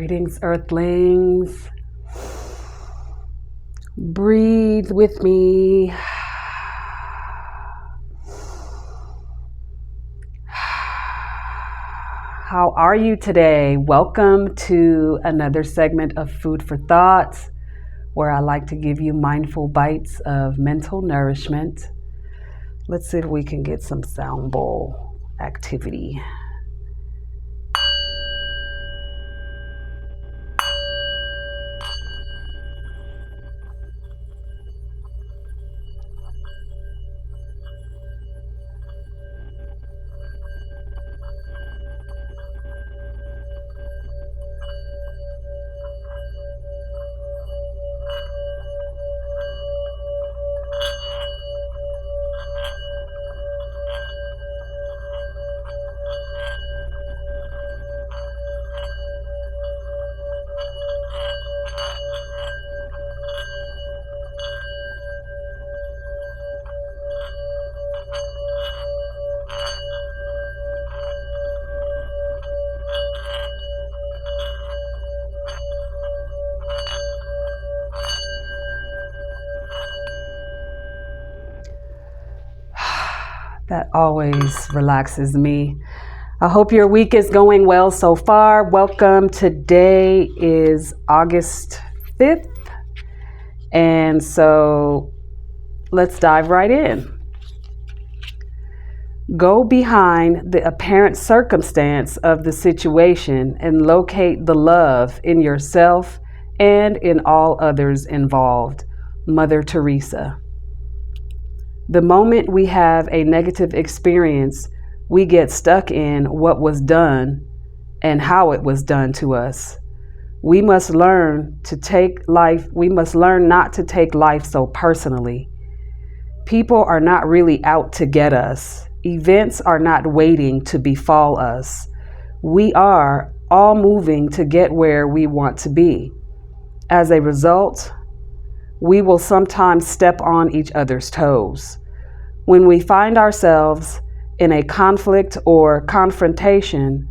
Greetings, Earthlings. Breathe with me. How are you today? Welcome to another segment of Food for Thought, where I like to give you mindful bites of mental nourishment. Let's see if we can get some sound bowl activity. That always relaxes me. I hope your week is going well so far. Welcome. Today is August 5th. And so let's dive right in. Go behind the apparent circumstance of the situation and locate the love in yourself and in all others involved. Mother Teresa. The moment we have a negative experience, we get stuck in what was done and how it was done to us. We must learn not to take life so personally. People are not really out to get us. Events are not waiting to befall us. We are all moving to get where we want to be. As a result, we will sometimes step on each other's toes. When we find ourselves in a conflict or confrontation,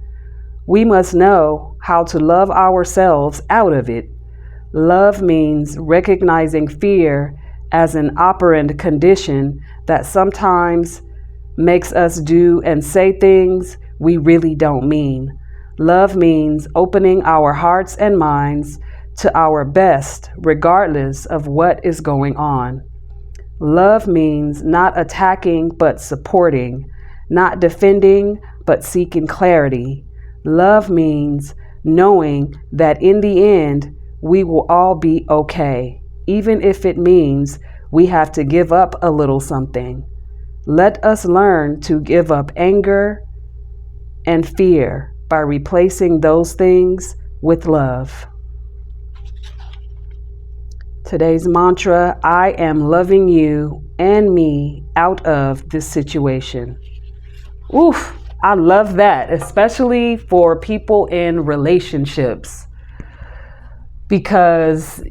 we must know how to love ourselves out of it. Love means recognizing fear as an operant condition that sometimes makes us do and say things we really don't mean. Love means opening our hearts and minds to our best, regardless of what is going on. Love means not attacking but supporting, not defending but seeking clarity. Love means knowing that in the end, we will all be okay, even if it means we have to give up a little something. Let us learn to give up anger and fear by replacing those things with love. Today's mantra, I am loving you and me out of this situation. Oof, I love that, especially for people in relationships. Because,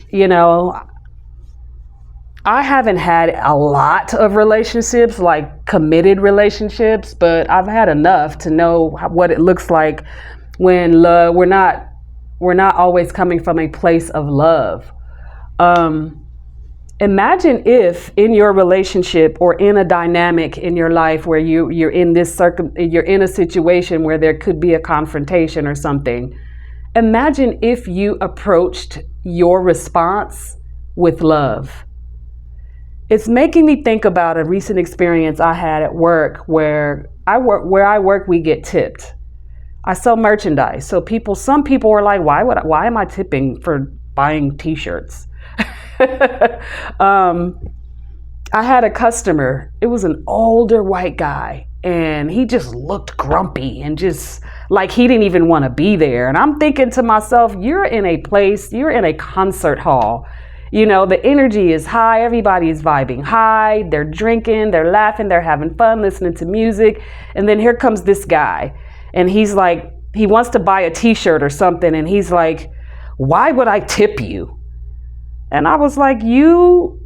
I haven't had a lot of relationships, like committed relationships, but I've had enough to know what it looks like when we're not always coming from a place of love. Imagine if in your relationship or in a dynamic in your life where you're in a situation where there could be a confrontation or something. Imagine if you approached your response with love. It's making me think about a recent experience I had at work where I work, we get tipped. I sell merchandise. So some people were like, why am I tipping for buying t-shirts? I had a customer. It was an older white guy, and he just looked grumpy and just like he didn't even want to be there. And I'm thinking to myself, you're in a concert hall. The energy is high. Everybody is vibing high. They're drinking, they're laughing, they're having fun, listening to music. And then here comes this guy, and he's like, he wants to buy a t-shirt or something. And he's like, why would I tip you? And I was like, you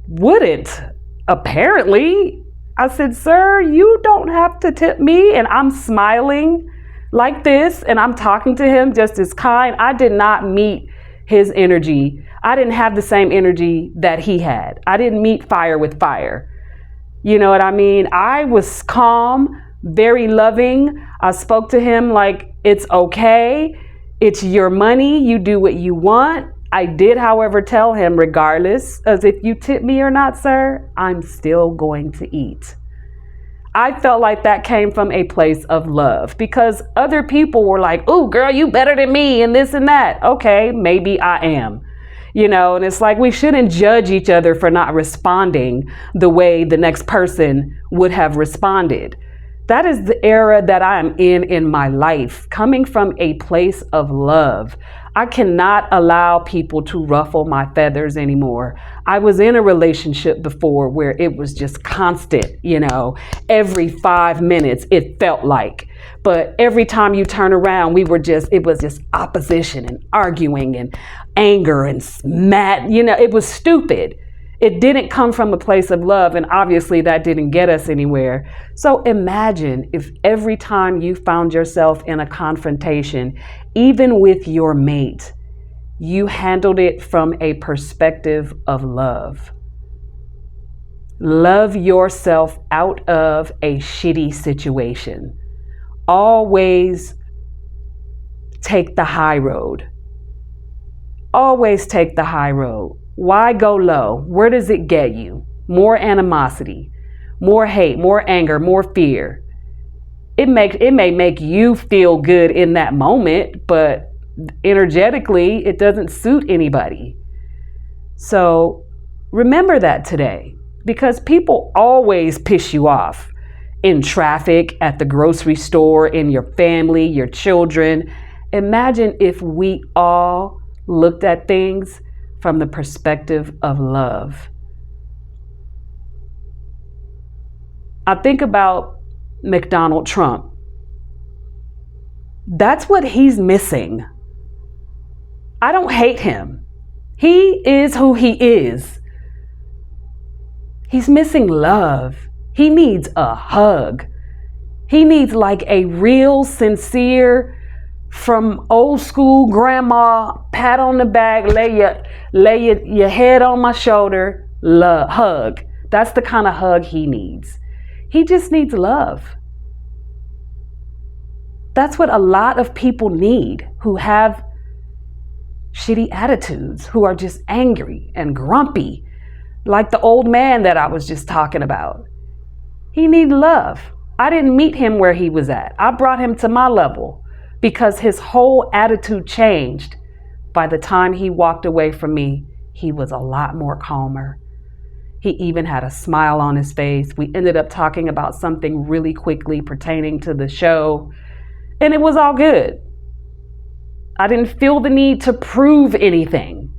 wouldn't, apparently. I said, sir, you don't have to tip me. And I'm smiling like this, and I'm talking to him just as kind. I did not meet his energy. I didn't have the same energy that he had. I didn't meet fire with fire. You know what I mean? I was calm, very loving. I spoke to him like, it's okay. It's your money. You do what you want. I did, however, tell him, regardless as if you tip me or not, sir, I'm still going to eat. I felt like that came from a place of love, because other people were like, "Oh, girl, you better than me," and this and that. Okay, maybe I am. And it's like, we shouldn't judge each other for not responding the way the next person would have responded. That is the era that I am in my life, coming from a place of love. I cannot allow people to ruffle my feathers anymore. I was in a relationship before where it was just constant, every 5 minutes it felt like. But every time you turn around, it was just opposition and arguing and anger and mad. It was stupid. It didn't come from a place of love, and obviously that didn't get us anywhere. So imagine if every time you found yourself in a confrontation, even with your mate, you handled it from a perspective of love. Love yourself out of a shitty situation. Always take the high road. Always take the high road. Why go low? Where does it get you? More animosity, more hate, more anger, more fear. It may make you feel good in that moment, but energetically, it doesn't suit anybody. So remember that today, because people always piss you off in traffic, at the grocery store, in your family, your children. Imagine if we all looked at things from the perspective of love. I think about Donald Trump. That's what he's missing. I don't hate him. He is who he is. He's missing love. He needs a hug. He needs like a real, sincere, from old school grandma, pat on the back, lay your head on my shoulder, hug. That's the kind of hug he needs. He just needs love. That's what a lot of people need who have shitty attitudes, who are just angry and grumpy, like the old man that I was just talking about. He needs love. I didn't meet him where he was at. I brought him to my level, because his whole attitude changed. By the time he walked away from me, he was a lot more calmer. He even had a smile on his face. We ended up talking about something really quickly pertaining to the show, and it was all good. I didn't feel the need to prove anything.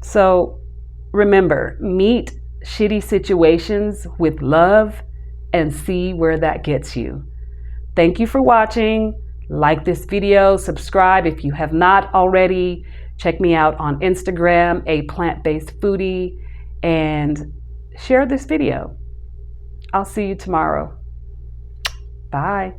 So remember, meet shitty situations with love and see where that gets you. Thank you for watching. Like this video, subscribe if you have not already. Check me out on Instagram, a plant-based foodie, and share this video. I'll see you tomorrow. Bye.